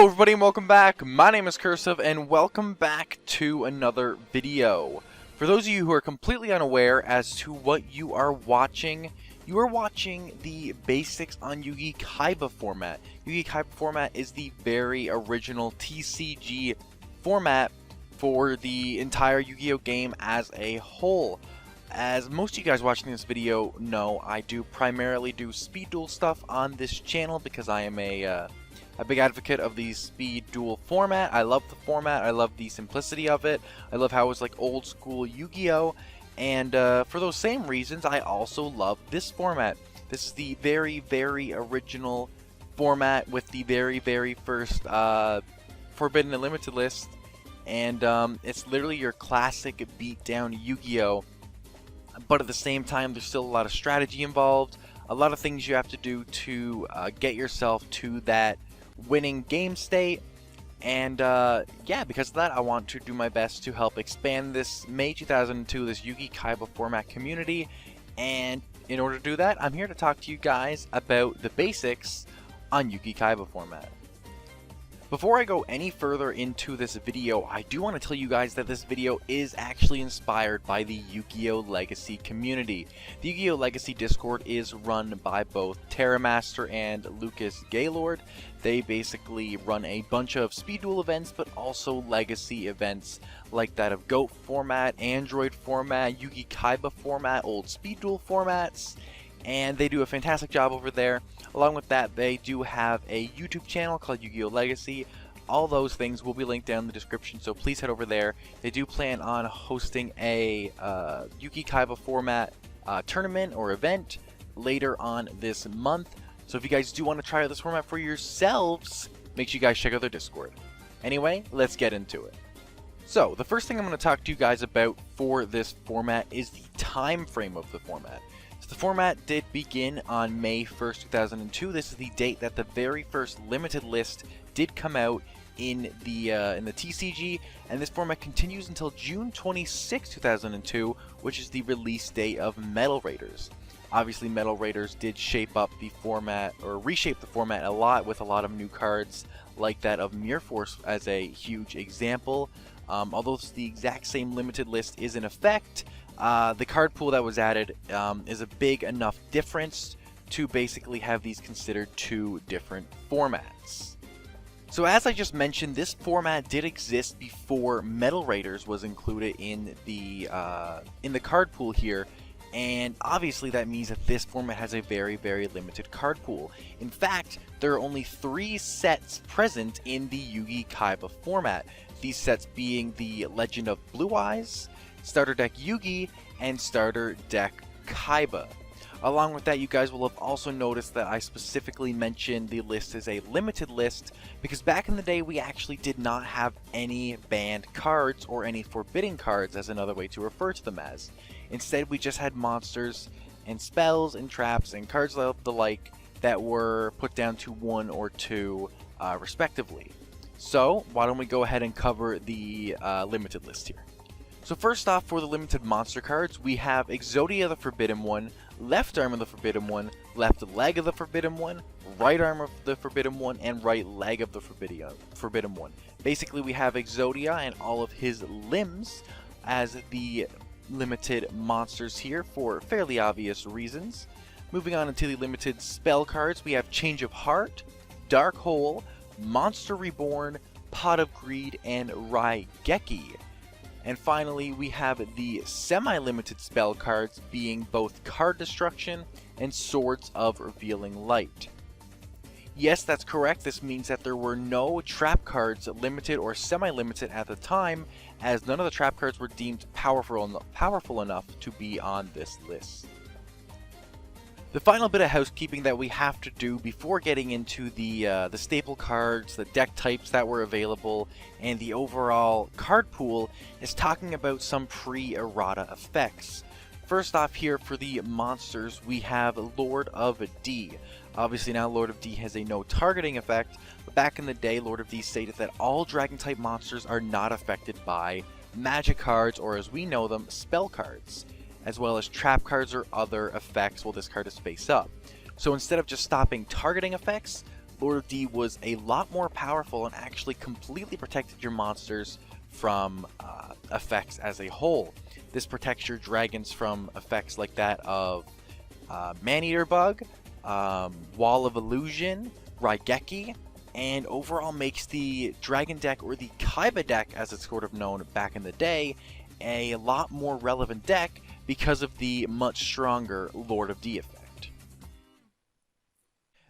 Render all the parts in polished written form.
Hello everybody and welcome back. My name is Curseof and welcome back to another video. For those of you who are completely unaware as to what you are watching the basics on Yugi-Kaiba format. Yugi-Kaiba format is the very original TCG format for the entire Yu-Gi-Oh game as a whole. As most of you guys watching this video know, I do primarily do speed duel stuff on this channel because I am a big advocate of the speed duel format. I love the format, I love the simplicity of it, I love how it's like old school Yu-Gi-Oh! And for those same reasons, I also love this format. This is the very original format with the very first Forbidden and Limited list. And it's literally your classic beatdown Yu-Gi-Oh! But at the same time, there's still a lot of strategy involved, a lot of things you have to do to get yourself to that winning game state. And yeah, because of that, I want to do my best to help expand this May 2002, this Yugi-Kaiba format community. And in order to do that, I'm here to talk to you guys about the basics on Yugi-Kaiba format. Before I go any further into this video, I do want to tell you guys that this video is actually inspired by the YuGiOh Legacy community. The YuGiOh Legacy Discord is run by both Terramaster and Lucas Gaylord. They basically run a bunch of speed duel events, but also legacy events like that of GOAT format, Android format, Yugi-Kaiba format, old speed duel formats. And they do a fantastic job over there. Along with that, they do have a YouTube channel called YuGiOh Legacy. All those things will be linked down in the description, so please head over there. They do plan on hosting a Yugi-Kaiba format tournament or event later on this month. So if you guys do want to try out this format for yourselves, make sure you guys check out their Discord. Anyway, let's get into it. So, the first thing I'm going to talk to you guys about for this format is the time frame of the format. The format did begin on May 1st, 2002. This is the date that the very first limited list did come out in the TCG, and this format continues until June 26, 2002, which is the release date of Metal Raiders. Obviously, Metal Raiders did shape up the format, or reshape the format a lot, with a lot of new cards like that of Mirror Force as a huge example. Although the exact same limited list is in effect, the card pool that was added is a big enough difference to basically have these considered two different formats. So as I just mentioned, this format did exist before Metal Raiders was included in the card pool here, and obviously that means that this format has a very limited card pool. In fact, there are only 3 sets present in the Yugi-Kaiba format. These sets being the Legend of Blue Eyes, Starter Deck Yugi, and Starter Deck Kaiba. Along with that, you guys will have also noticed that I specifically mentioned the list as a limited list because back in the day we actually did not have any banned cards or any forbidden cards, as another way to refer to them as. Instead, we just had monsters and spells and traps and cards of the like that were put down to 1 or 2 respectively. So why don't we go ahead and cover the limited list here. So first off, for the limited monster cards, we have Exodia the Forbidden One, left arm of the Forbidden One, left leg of the Forbidden One, right arm of the Forbidden One, and right leg of the Forbidden One. Basically, we have Exodia and all of his limbs as the limited monsters here for fairly obvious reasons. Moving on into the limited spell cards, we have Change of Heart, Dark Hole, Monster Reborn, Pot of Greed, and Raigeki. And finally, we have the semi-limited spell cards being both Card Destruction and Swords of Revealing Light. Yes, that's correct. This means that there were no trap cards, limited or semi-limited at the time, as none of the trap cards were deemed powerful enough to be on this list. The final bit of housekeeping that we have to do before getting into the staple cards, the deck types that were available, and the overall card pool is talking about some pre-errata effects. First off here for the monsters, we have Lord of D. Obviously now Lord of D has a no targeting effect, but back in the day Lord of D stated that all dragon type monsters are not affected by magic cards, or as we know them, spell cards, as well as trap cards or other effects while this card is face up. So instead of just stopping targeting effects, Lord of D was a lot more powerful and actually completely protected your monsters from effects as a whole. This protects your dragons from effects like that of Maneater Bug, Wall of Illusion, Raigeki, and overall makes the Dragon deck, or the Kaiba deck as it's sort of known back in the day, a lot more relevant deck because of the much stronger Lord of D effect.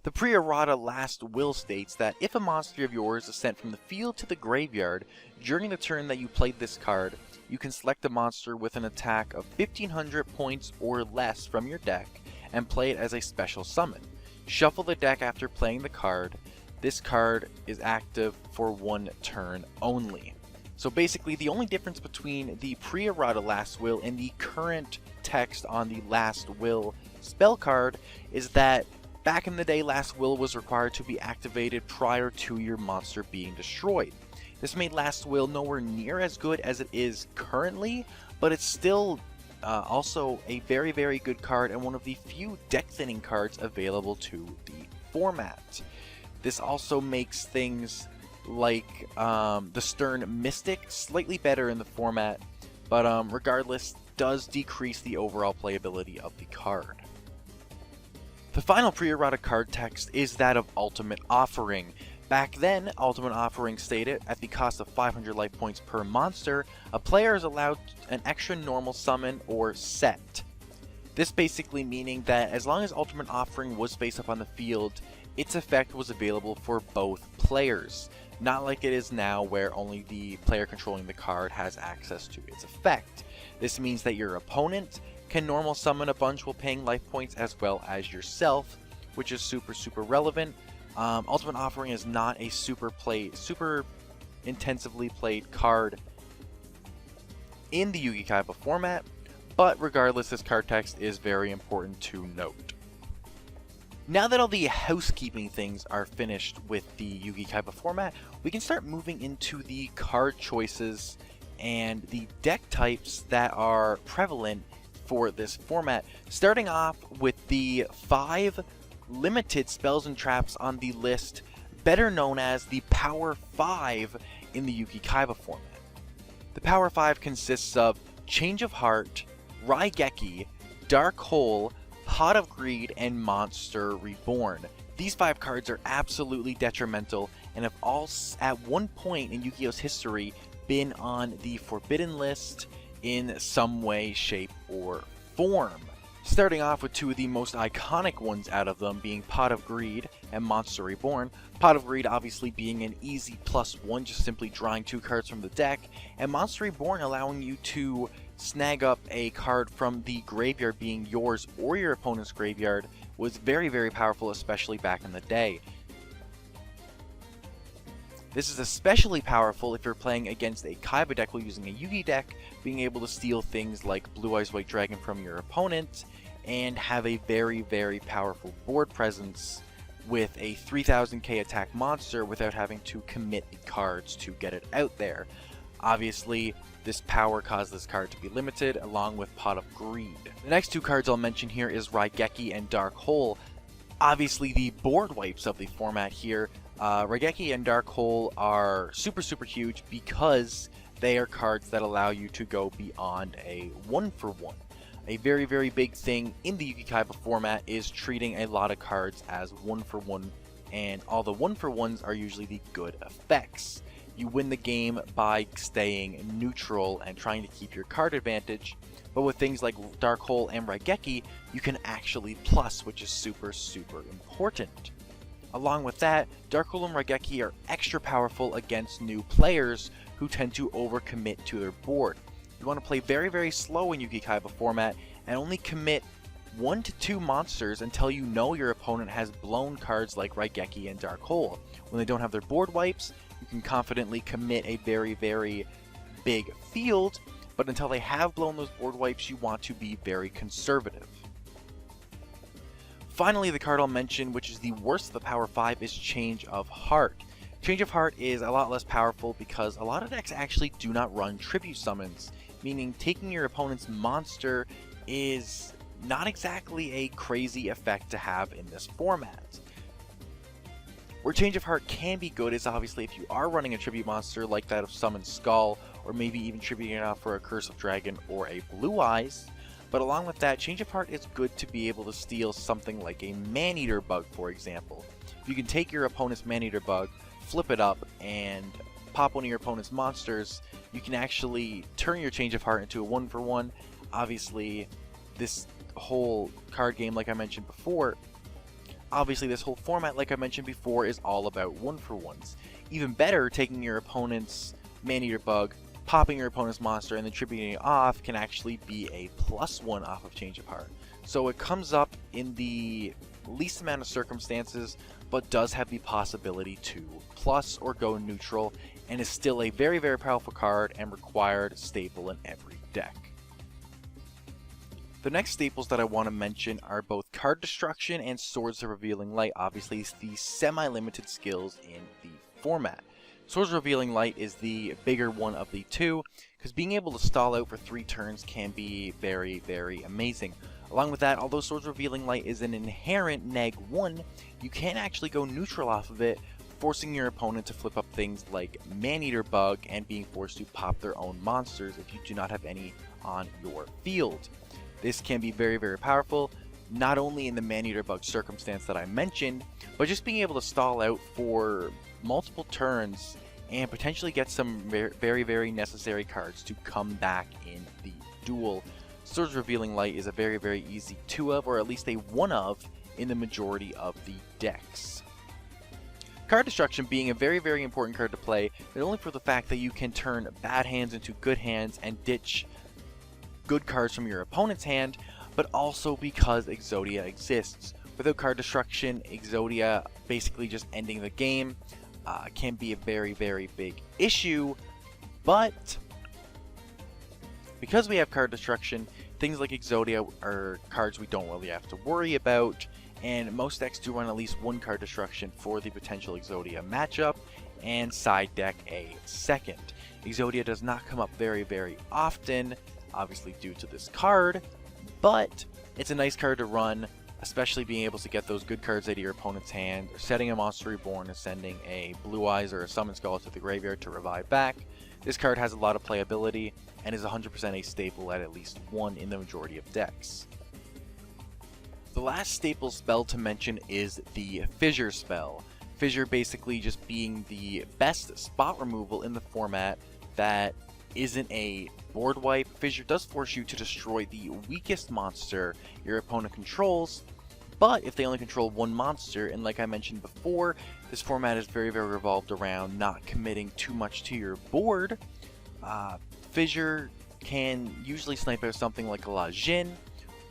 The Preerratic Last Will states that if a monster of yours is sent from the field to the graveyard during the turn that you played this card, you can select a monster with an attack of 1500 points or less from your deck and play it as a special summon. Shuffle the deck after playing the card. This card is active for 1 turn only. So basically, the only difference between the Preerratic Last Will and the current text on the Last Will spell card is that back in the day, Last Will was required to be activated prior to your monster being destroyed. This made Last Will nowhere near as good as it is currently, but it's still also a very, very good card and one of the few deck thinning cards available to the format. This also makes things like the Stern Mystic slightly better in the format, but regardless, does decrease the overall playability of the card. The final Preerratic card text is that of Ultimate Offering. Back then, Ultimate Offering stated, at the cost of 500 life points per monster, a player is allowed an extra normal summon or set. This basically meaning that as long as Ultimate Offering was face up on the field, its effect was available for both players. Not like it is now where only the player controlling the card has access to its effect. This means that your opponent can normal summon a bunch while paying life points as well as yourself, which is super relevant. Ultimate Offering is not a super intensively played card in the Yugi-Kaiba format, but regardless, this card text is very important to note. Now that all the housekeeping things are finished with the Yugi-Kaiba format, we can start moving into the card choices and the deck types that are prevalent for this format, starting off with the 5 limited spells and traps on the list, better known as the Power 5 in the Yugi-Kaiba format. The Power 5 consists of Change of Heart, Raigeki, Dark Hole, Pot of Greed, and Monster Reborn. These 5 cards are absolutely detrimental and have all at one point in Yu-Gi-Oh's history been on the Forbidden list in some way, shape, or form. Starting off with 2 of the most iconic ones out of them being Pot of Greed and Monster Reborn. Pot of Greed obviously being an easy +1, just simply drawing 2 cards from the deck, and Monster Reborn allowing you to snag up a card from the graveyard being yours or your opponent's graveyard was very powerful, especially back in the day. This is especially powerful if you're playing against a Kaiba deck while using a Yugi deck, being able to steal things like Blue Eyes White Dragon from your opponent, and have a very powerful board presence with a 3000k attack monster without having to commit the cards to get it out there. Obviously, this power caused this card to be limited, along with Pot of Greed. The next 2 cards I'll mention here is Raigeki and Dark Hole. Obviously, the board wipes of the format here. Raigeki and Dark Hole are super huge because they are cards that allow you to go beyond a 1-for-1. A very big thing in the Yugi-Kaiba format is treating a lot of cards as 1-for-1, and all the 1-for-1s are usually the good effects. You win the game by staying neutral and trying to keep your card advantage, but with things like Dark Hole and Raigeki, you can actually plus, which is super important. Along with that, Dark Hole and Raigeki are extra powerful against new players who tend to overcommit to their board. You want to play very slow in Yugi-Kaiba format and only commit 1 to 2 monsters until you know your opponent has blown cards like Raigeki and Dark Hole. When they don't have their board wipes, you can confidently commit a very big field, but until they have blown those board wipes, you want to be very conservative. Finally, the card I'll mention, which is the worst of the Power 5, is Change of Heart. Change of Heart is a lot less powerful because a lot of decks actually do not run tribute summons, meaning taking your opponent's monster is not exactly a crazy effect to have in this format. Where Change of Heart can be good is obviously if you are running a tribute monster like that of Summon Skull, or maybe even tributing it out for a Curse of Dragon or a Blue Eyes. But along with that, Change of Heart is good to be able to steal something like a Man-Eater Bug, for example. If you can take your opponent's Man-Eater Bug, flip it up, and pop one of your opponent's monsters, you can actually turn your Change of Heart into a 1-for-1. Obviously, this whole card game, like I mentioned before, this whole format, like I mentioned before, is all about 1-for-1s. Even better, taking your opponent's Man-Eater Bug, popping your opponent's monster, and then tributing it off can actually be a +1 off of Change of Heart. So it comes up in the least amount of circumstances, but does have the possibility to plus or go neutral, and is still a very, very powerful card and required staple in every deck. The next staples that I want to mention are both Card Destruction and Swords of Revealing Light, obviously the semi-limited skills in the format. Swords of Revealing Light is the bigger one of the two, because being able to stall out for 3 turns can be very, very amazing. Along with that, although Swords of Revealing Light is an inherent -1, you can actually go neutral off of it, forcing your opponent to flip up things like Man-Eater Bug and being forced to pop their own monsters if you do not have any on your field. This can be very, very powerful, not only in the Man-Eater Bug circumstance that I mentioned, but just being able to stall out for multiple turns and potentially get some very, very necessary cards to come back in the duel. Swords Revealing Light is a very, very easy 2 of, or at least a 1 of, in the majority of the decks. Card Destruction being a very, very important card to play, not only for the fact that you can turn bad hands into good hands and ditch good cards from your opponent's hand, but also because Exodia exists. Without Card Destruction, Exodia basically just ending the game can be a very, very big issue, but because we have Card Destruction, things like Exodia are cards we don't really have to worry about, and most decks do run at least 1 Card Destruction for the potential Exodia matchup, and side deck a second. Exodia does not come up very, very often, obviously due to this card, but it's a nice card to run, especially being able to get those good cards out of your opponent's hand, or setting a Monster Reborn and sending a Blue Eyes or a Summon Skull to the graveyard to revive back. This card has a lot of playability and is 100% a staple at least 1 in the majority of decks. The last staple spell to mention is the Fissure spell. Fissure basically just being the best spot removal in the format that isn't a board wipe. Fissure does force you to destroy the weakest monster your opponent controls, but if they only control 1 monster, and like I mentioned before, this format is very, very revolved around not committing too much to your board, Fissure can usually snipe out something like a La Jin,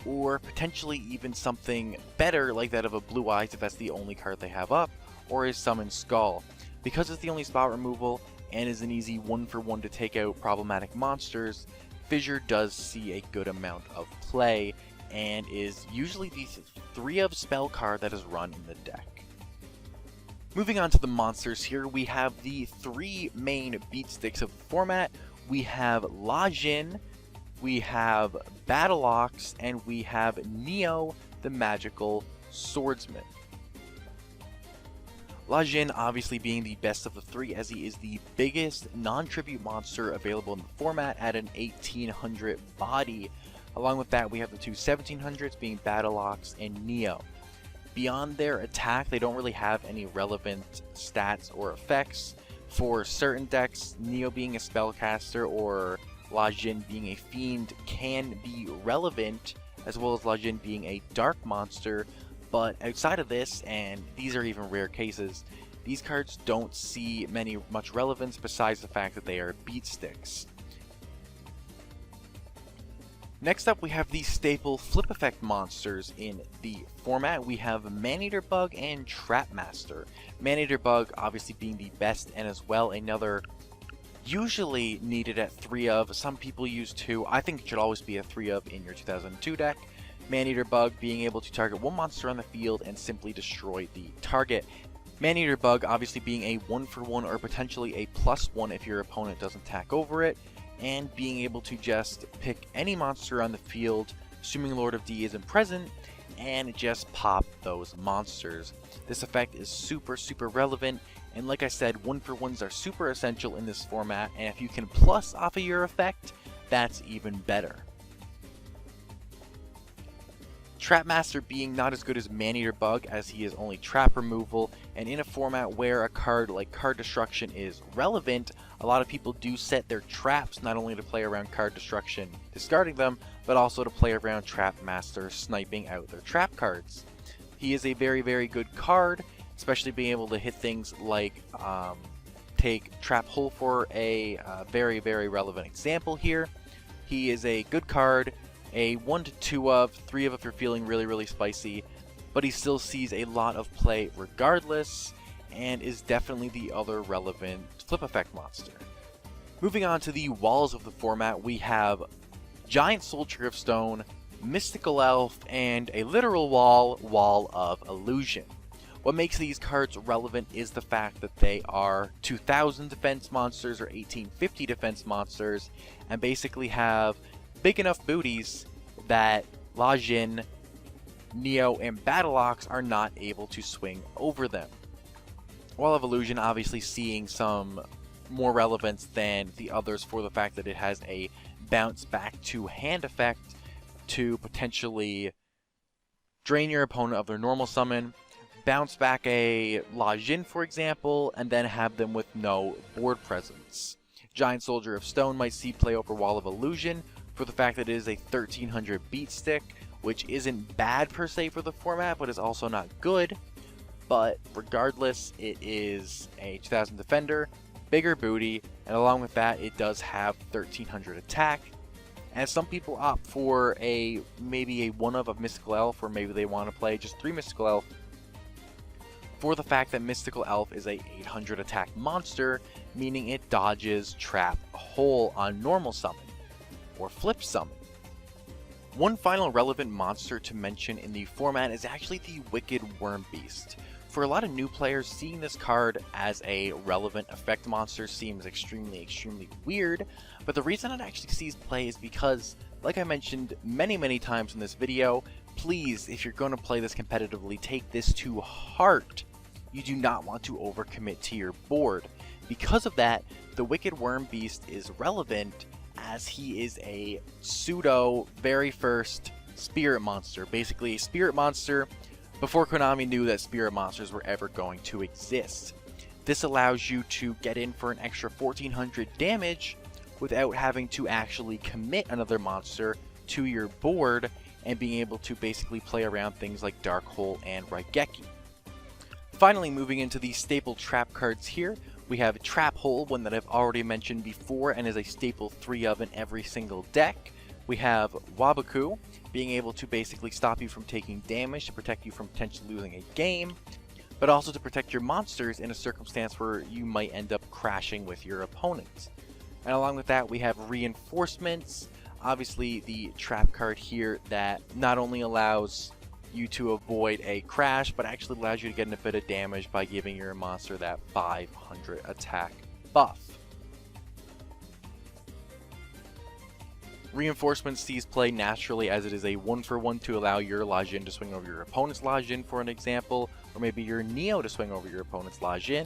or potentially even something better like that of a Blue Eyes if that's the only card they have up, or a Summon Skull. Because it's the only spot removal, and is an easy 1-for-1 to take out problematic monsters, Fissure does see a good amount of play, and is usually the 3 of spell card that is run in the deck. Moving on to the monsters here, we have the 3 main beat sticks of the format. We have La Jin, we have Battle Ox, and we have Neo, the Magical Swordsman. La Jin obviously being the best of the 3, as he is the biggest non-tribute monster available in the format at an 1800 body. Along with that, we have the 2 1700s being Battle Ox and Neo. Beyond their attack, they don't really have any relevant stats or effects. For certain decks, Neo being a spellcaster or La Jin being a fiend can be relevant, as well as La Jin being a dark monster. But outside of this, and these are even rare cases, these cards don't see much relevance besides the fact that they are beat sticks. Next up, we have the staple flip effect monsters in the format. We have Man-Eater Bug and Trapmaster. Man-Eater Bug obviously being the best, and as well another usually needed at 3 of. Some people use 2. I think it should always be a 3 of in your 2002 deck. Man-Eater Bug being able to target 1 monster on the field and simply destroy the target. Man-Eater Bug obviously being a 1-for-1 or potentially a +1 if your opponent doesn't attack over it, and being able to just pick any monster on the field, assuming Lord of D isn't present, and just pop those monsters. This effect is super relevant, and like I said, 1-for-1s are super essential in this format, and if you can plus off of your effect, that's even better. Trapmaster being not as good as Maneater Bug, as he is only trap removal, and in a format where a card like Card Destruction is relevant, a lot of people do set their traps not only to play around Card Destruction, discarding them, but also to play around Trapmaster, sniping out their trap cards. He is a very good card, especially being able to hit things like take Trap Hole for a very relevant example here. He is a good card, a 1 to 2 of, 3 of if you're feeling really spicy, but he still sees a lot of play regardless, and is definitely the other relevant flip effect monster. Moving on to the walls of the format, we have Giant Soldier of Stone, Mystical Elf, and a literal Wall of Illusion. What makes these cards relevant is the fact that they are 2000 defense monsters or 1850 defense monsters, and basically have big enough booties that Lajin, Neo, and Battleox are not able to swing over them. Wall of Illusion obviously seeing some more relevance than the others for the fact that it has a bounce back to hand effect to potentially drain your opponent of their normal summon, bounce back a Lajin for example, and then have them with no board presence. Giant Soldier of Stone might see play over Wall of Illusion for the fact that it is a 1300 beat stick, which isn't bad per se for the format, but is also not good. But regardless, it is a 2000 defender, bigger booty, and along with that, it does have 1300 attack. And some people opt for maybe a 1 of Mystical Elf, or maybe they want to play just 3 Mystical Elf, for the fact that Mystical Elf is a 800 attack monster, meaning it dodges Trap Hole on normal summon, or flip summon. One final relevant monster to mention in the format is actually the Wicked Worm Beast. For a lot of new players, seeing this card as a relevant effect monster seems extremely weird, but the reason it actually sees play is because, like I mentioned many times in this video, please, if you're going to play this competitively, take this to heart. You do not want to overcommit to your board. Because of that, the Wicked Worm Beast is relevant as he is a pseudo very first spirit monster. Basically a spirit monster before Konami knew that spirit monsters were ever going to exist. This allows you to get in for an extra 1400 damage without having to actually commit another monster to your board, and being able to basically play around things like Dark Hole and Raigeki. Finally, moving into the staple trap cards here, we have Trap Hole, one that I've already mentioned before and is a staple 3 of in every single deck. We have Waboku, being able to basically stop you from taking damage to protect you from potentially losing a game, but also to protect your monsters in a circumstance where you might end up crashing with your opponents. And along with that, we have Reinforcements, obviously the trap card here that not only allows you to avoid a crash, but actually allows you to get in a bit of damage by giving your monster that 500 attack buff. Reinforcement sees play naturally as it is a 1-for-1 to allow your Lajin to swing over your opponent's Lajin for an example, or maybe your Neo to swing over your opponent's Lajin.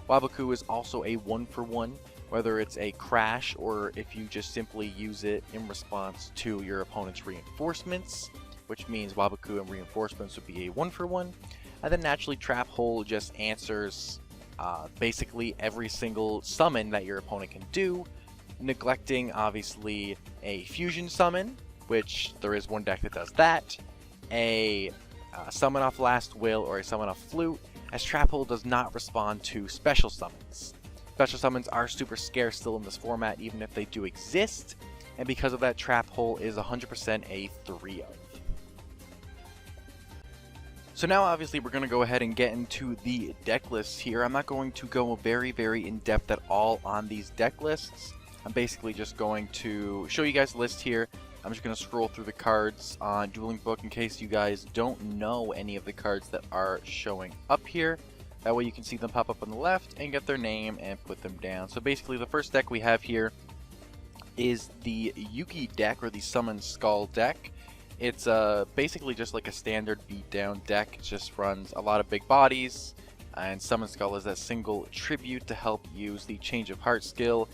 Waboku is also a 1-for-1, whether it's a crash or if you just simply use it in response to your opponent's reinforcements, which means Waboku and reinforcements would be a 1-for-1. And then naturally Trap Hole just answers basically every single summon that your opponent can do, neglecting obviously a fusion summon, which there is one deck that does that, a summon off Last Will or a summon off Flute, as Trap Hole does not respond to special summons. Special summons are super scarce still in this format, even if they do exist, and because of that, Trap Hole is 100% a 3 of. So now obviously we're going to go ahead and get into the deck lists here. I'm not going to go very in depth at all on these deck lists. I'm basically just going to show you guys the list here. I'm just going to scroll through the cards on Dueling Book in case you guys don't know any of the cards that are showing up here. That way you can see them pop up on the left and get their name and put them down. So basically the first deck we have here is the Yugi deck, or the Summon Skull deck. It's basically just like a standard beatdown deck. It just runs a lot of big bodies, and Summon Skull is that single tribute to help use the Change of Heart skill,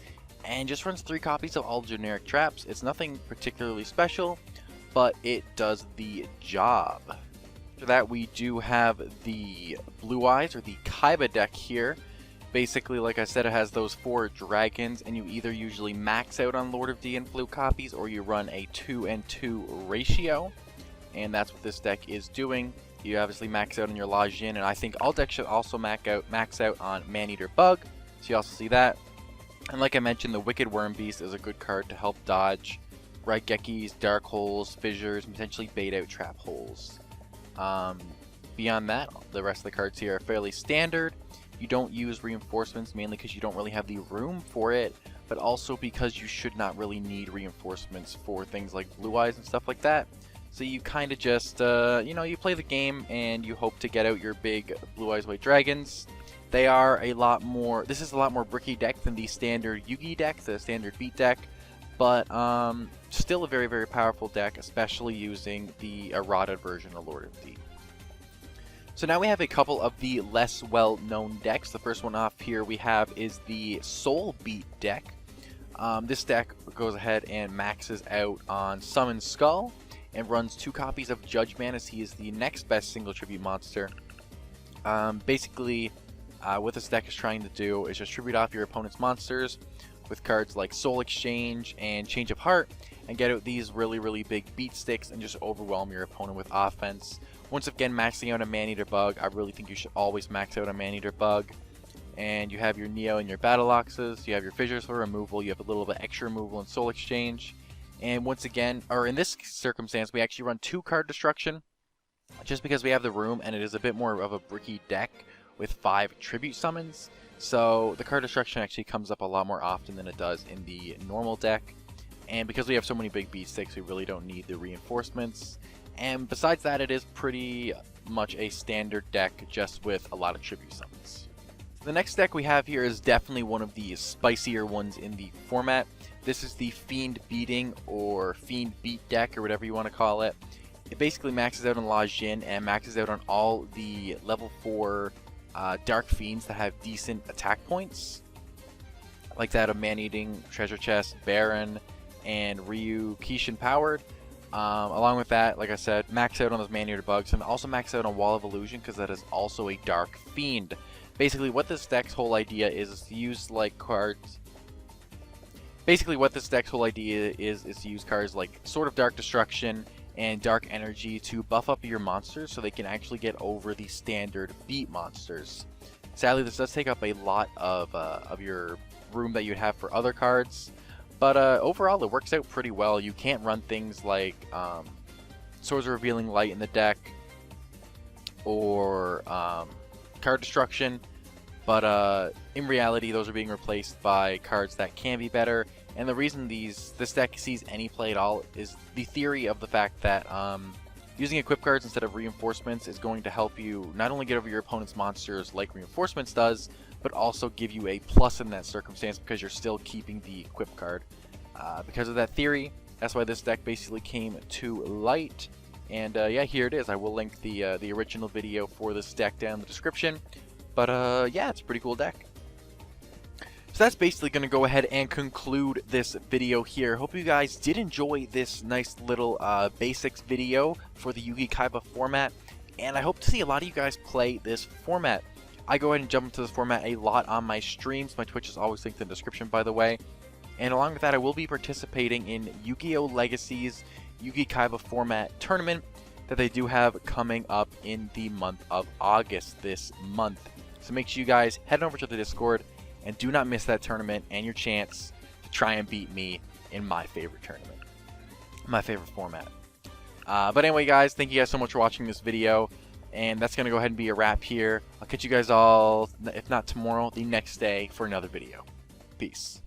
and just runs 3 copies of all generic traps. It's nothing particularly special, but it does the job. After that, we do have the Blue Eyes, or the Kaiba deck here. Basically, like I said, it has those 4 dragons, and you either usually max out on Lord of D and blue copies, or you run a 2-and-2 ratio, and that's what this deck is doing. You obviously max out on your Lajin, and I think all decks should also max out on Maneater Bug, so you also see that. And like I mentioned, the Wicked Worm Beast is a good card to help dodge Raigekis, Dark Holes, Fissures, and potentially bait out Trap Holes. Beyond that, the rest of the cards here are fairly standard. You don't use reinforcements mainly because you don't really have the room for it, but also because you should not really need reinforcements for things like Blue Eyes and stuff like that. So you kind of just, you know, you play the game and you hope to get out your big Blue Eyes White Dragons. They are a lot more, this is a lot more bricky deck than the standard Yugi deck, the standard beat deck, but still a very, very powerful deck, especially using the errata version of Lord of D. So now we have a couple of the less well-known decks. The first one off here we have is the Soul Beat deck. This deck goes ahead and maxes out on Summon Skull and runs 2 copies of Judgment, as he is the next best single tribute monster. Basically, what this deck is trying to do is just tribute off your opponent's monsters with cards like Soul Exchange and Change of Heart, and get out these really, really big beat sticks and just overwhelm your opponent with offense. Once again, maxing out a Maneater Bug. I really think you should always max out a Maneater Bug. And you have your Neo and your Battle Oxes, you have your Fissures for removal, you have a little bit extra removal in Soul Exchange. And once again, or in this circumstance, we actually run 2 card destruction, just because we have the room and it is a bit more of a bricky deck with 5 tribute summons. So the card destruction actually comes up a lot more often than it does in the normal deck. And because we have so many big beat sticks, we really don't need the reinforcements. And besides that, it is pretty much a standard deck, just with a lot of tribute summons. The next deck we have here is definitely one of the spicier ones in the format. This is the Fiend Beating, or Fiend Beat deck, or whatever you want to call it. It basically maxes out on Lajin and maxes out on all the level 4 Dark Fiends that have decent attack points, like that of Man-Eating, Treasure Chest, Baron, and Ryu Kishin Powered. Along with that, like I said, max out on those Maneater Bugs, and also max out on Wall of Illusion, because that is also a Dark Fiend. Basically, what this deck's whole idea is to use like cards. Basically, what this deck's whole idea is to use cards like Sword of Dark Destruction and Dark Energy to buff up your monsters so they can actually get over the standard beat monsters. Sadly, this does take up a lot of your room that you'd have for other cards. But overall, it works out pretty well. You can't run things like Swords of Revealing Light in the deck, or card destruction, but in reality, those are being replaced by cards that can be better. And the reason this deck sees any play at all is the theory of the fact that using equip cards instead of reinforcements is going to help you not only get over your opponent's monsters like reinforcements does, but also give you a plus in that circumstance because you're still keeping the equip card. Because of that theory, that's why this deck basically came to light. And yeah, here it is. I will link the original video for this deck down in the description. But yeah, it's a pretty cool deck. So that's basically going to go ahead and conclude this video here. Hope you guys did enjoy this nice little basics video for the Yugi-Kaiba format. And I hope to see a lot of you guys play this format. I go ahead and jump into this format a lot on my streams. My Twitch is always linked in the description, by the way. And along with that, I will be participating in YuGiOh Legacy's Yugi-Kaiba format tournament that they do have coming up in the month of August this month. So make sure you guys head over to the Discord and do not miss that tournament and your chance to try and beat me in my favorite tournament, my favorite format. But anyway, guys, thank you guys so much for watching this video. And that's going to go ahead and be a wrap here. I'll catch you guys all, if not tomorrow, the next day for another video. Peace.